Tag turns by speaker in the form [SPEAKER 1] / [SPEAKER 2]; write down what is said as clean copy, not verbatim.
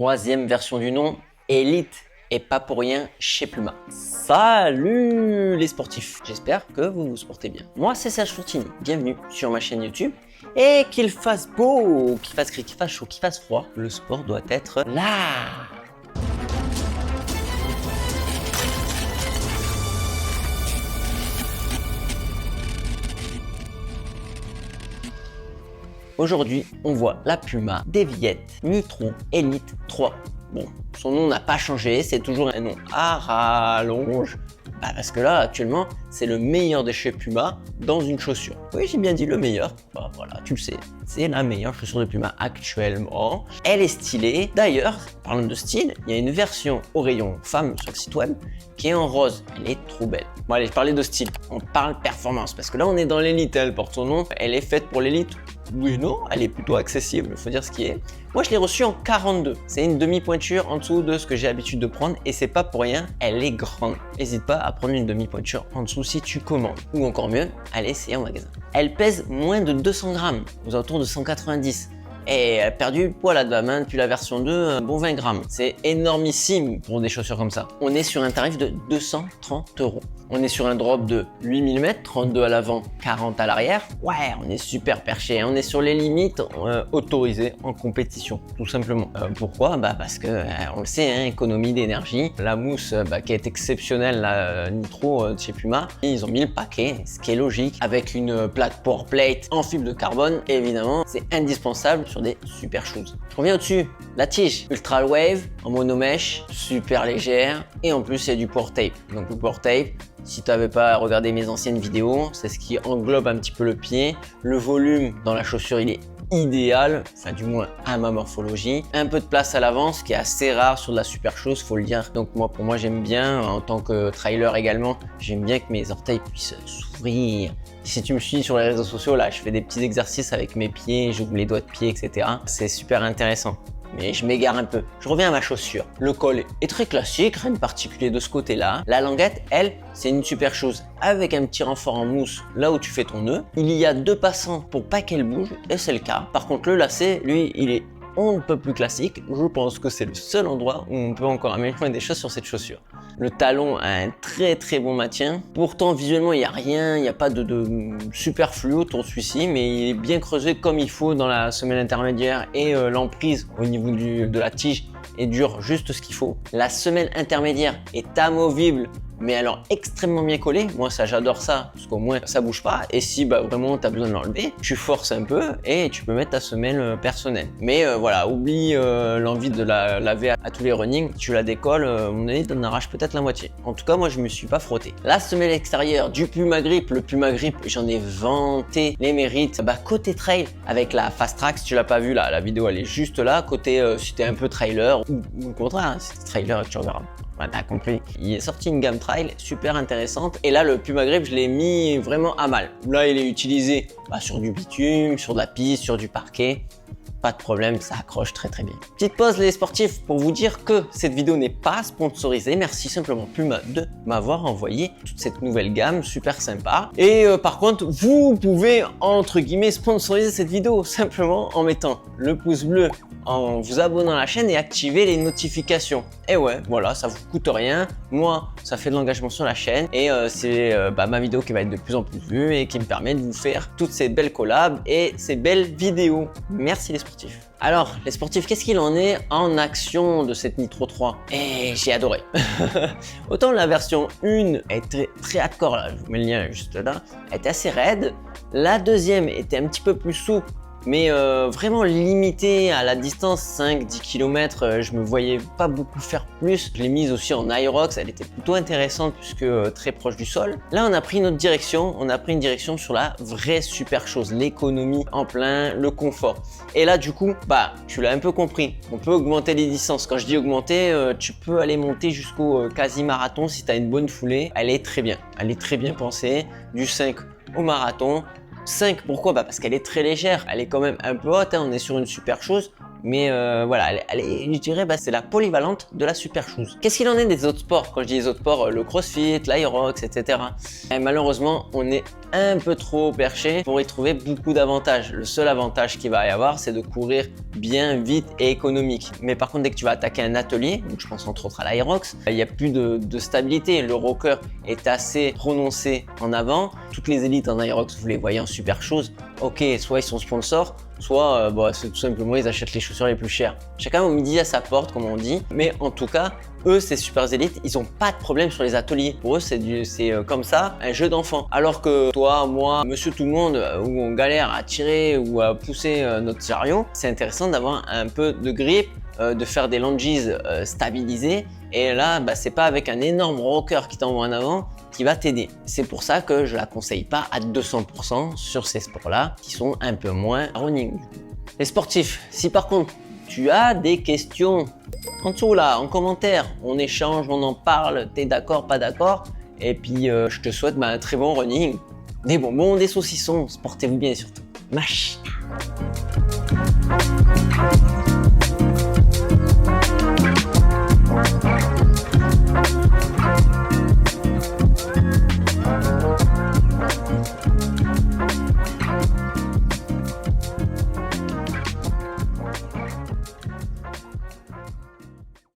[SPEAKER 1] Troisième version du nom, Elite, et pas pour rien chez Puma. Salut les sportifs, j'espère que vous vous portez bien. Moi c'est Serge Fortini, bienvenue sur ma chaîne YouTube. Et qu'il fasse beau, qu'il fasse gris, qu'il fasse chaud, qu'il fasse froid, le sport doit être là. Aujourd'hui, on voit la Puma Deviate Nitro Elite 3. Bon, son nom n'a pas changé, c'est toujours un nom à rallonge. Parce que là, actuellement, c'est le meilleur des chez Puma dans une chaussure. Oui, j'ai bien dit le meilleur. Bah voilà, tu le sais, c'est la meilleure chaussure de Puma actuellement. Elle est stylée. D'ailleurs, parlant de style, il y a une version au rayon femme sur le site web qui est en rose. Elle est trop belle. Bon allez, je parlais de style, on parle performance parce que là, on est dans l'élite, elle porte son nom. Elle est faite pour l'élite. Oui, non, elle est plutôt accessible, il faut dire ce qui est. Moi, je l'ai reçue en 42. C'est une demi-pointure en dessous de ce que j'ai l'habitude de prendre et c'est pas pour rien, elle est grande. N'hésite pas à prendre une demi-pointure en dessous si tu commandes. Ou encore mieux, allez essayer en magasin. Elle pèse moins de 200 grammes, aux alentours de 190. Et elle a perdu le poids là de la main depuis la version 2, bon 20 grammes. C'est énormissime pour des chaussures comme ça. On est sur un tarif de 230 €. On est sur un drop de 8 mm, 32 à l'avant, 40 à l'arrière. Ouais, on est super perché. On est sur les limites autorisées en compétition, tout simplement. Pourquoi? Parce que, on le sait, hein, économie d'énergie. La mousse qui est exceptionnelle, la Nitro de chez Puma, ils ont mis le paquet, ce qui est logique, avec une plaque pour plate en fibre de carbone. Et évidemment, c'est indispensable sur des super choses. Je reviens au-dessus, la tige Ultra Wave en monomèche, super légère et en plus il y a du port tape. Donc le port tape, si tu n'avais pas regardé mes anciennes vidéos, c'est ce qui englobe un petit peu le pied. Le volume dans la chaussure il est idéal, enfin du moins à ma morphologie. Un peu de place à l'avant, ce qui est assez rare sur de la super chose, faut le dire. Donc pour moi j'aime bien, en tant que trailer également, j'aime bien que mes orteils puissent s'ouvrir. Si tu me suis sur les réseaux sociaux, là je fais des petits exercices avec mes pieds, j'ouvre les doigts de pied, etc. C'est super intéressant. Mais je m'égare un peu. Je reviens à ma chaussure. Le col est très classique, rien de particulier de ce côté-là. La languette, elle, c'est une super chose. Avec un petit renfort en mousse là où tu fais ton nœud. Il y a 2 passants pour pas qu'elle bouge, et c'est le cas. Par contre, le lacet, lui, il est on ne peut plus classique. Je pense que c'est le seul endroit où on peut encore améliorer des choses sur cette chaussure. Le talon a un très bon maintien. Pourtant, visuellement, il n'y a rien, il n'y a pas de superflu autour de celui-ci, mais il est bien creusé comme il faut dans la semelle intermédiaire et l'emprise au niveau de la tige est dure juste ce qu'il faut. La semelle intermédiaire est amovible, mais alors extrêmement bien collée. Moi ça j'adore ça, parce qu'au moins ça bouge pas. Et si vraiment tu as besoin de l'enlever, tu forces un peu et tu peux mettre ta semelle personnelle. Mais voilà, oublie l'envie de la laver à tous les running. Tu la décolles, mon avis t'en arraches peut-être la moitié. En tout cas moi je me suis pas frotté. La semelle extérieure du Puma Grip, le Puma Grip j'en ai vanté les mérites. Côté trail avec la Fast Track, si tu l'as pas vu là, la vidéo elle est juste là. Côté si t'es un peu trailer ou au contraire, hein, si t'es trailer tu reverras. T'as compris. Il est sorti une gamme trail super intéressante et là le Puma Grip je l'ai mis vraiment à mal. Là il est utilisé sur du bitume, sur de la piste, sur du parquet. Pas de problème, ça accroche très bien. Petite pause les sportifs pour vous dire que cette vidéo n'est pas sponsorisée. Merci simplement Puma de m'avoir envoyé toute cette nouvelle gamme super sympa. Et par contre, vous pouvez entre guillemets sponsoriser cette vidéo simplement en mettant le pouce bleu, en vous abonnant à la chaîne et activer les notifications. Et ouais, voilà, ça vous coûte rien. Moi, ça fait de l'engagement sur la chaîne et c'est ma vidéo qui va être de plus en plus vue et qui me permet de vous faire toutes ces belles collabs et ces belles vidéos. Merci les sportifs. Alors, les sportifs, qu'est-ce qu'il en est en action de cette Nitro 3? Et j'ai adoré. Autant la version 1 est très hardcore, là, je vous mets le lien juste là, elle était assez raide. La deuxième était un petit peu plus souple, mais vraiment limité à la distance 5-10 km, je me voyais pas beaucoup faire plus. Je l'ai mise aussi en Aerox, elle était plutôt intéressante puisque très proche du sol. Là on a pris une autre direction, on a pris une direction sur la vraie super chose, l'économie en plein, le confort. Et là du coup, tu l'as un peu compris, on peut augmenter les distances. Quand je dis augmenter, tu peux aller monter jusqu'au quasi-marathon si tu as une bonne foulée. Elle est très bien pensée, du 5 au marathon. 5, pourquoi? Parce qu'elle est très légère, elle est quand même un peu haute, hein, on est sur une super chose. Mais voilà, je dirais, c'est la polyvalente de la Super Shoes. Qu'est-ce qu'il en est des autres sports? Quand je dis les autres sports, le CrossFit, l'Aerox, etc. Et malheureusement, on est un peu trop perché pour y trouver beaucoup d'avantages. Le seul avantage qu'il va y avoir, c'est de courir bien, vite et économique. Mais par contre, dès que tu vas attaquer un atelier, donc je pense entre autres à l'Aerox, il n'y a plus de stabilité. Le rocker est assez prononcé en avant. Toutes les élites en Aerox, vous les voyez en Super Shoes. Ok, soit ils sont sponsors, soit c'est tout simplement ils achètent les chaussures les plus chères. Chacun au midi à sa porte, comme on dit. Mais en tout cas, eux, ces super élites, ils n'ont pas de problème sur les ateliers. Pour eux, c'est comme ça, un jeu d'enfant. Alors que toi, moi, monsieur tout le monde, où on galère à tirer ou à pousser notre chariot, c'est intéressant d'avoir un peu de grip, de faire des lunges stabilisés. Et là, c'est pas avec un énorme rocker qui t'envoie en avant qui va t'aider. C'est pour ça que je la conseille pas à 200% sur ces sports-là qui sont un peu moins running. Les sportifs, si par contre tu as des questions en dessous là, en commentaire, on échange, on en parle, t'es d'accord, pas d'accord, et puis je te souhaite un très bon running, des bonbons, des saucissons, portez-vous bien surtout. Mâche.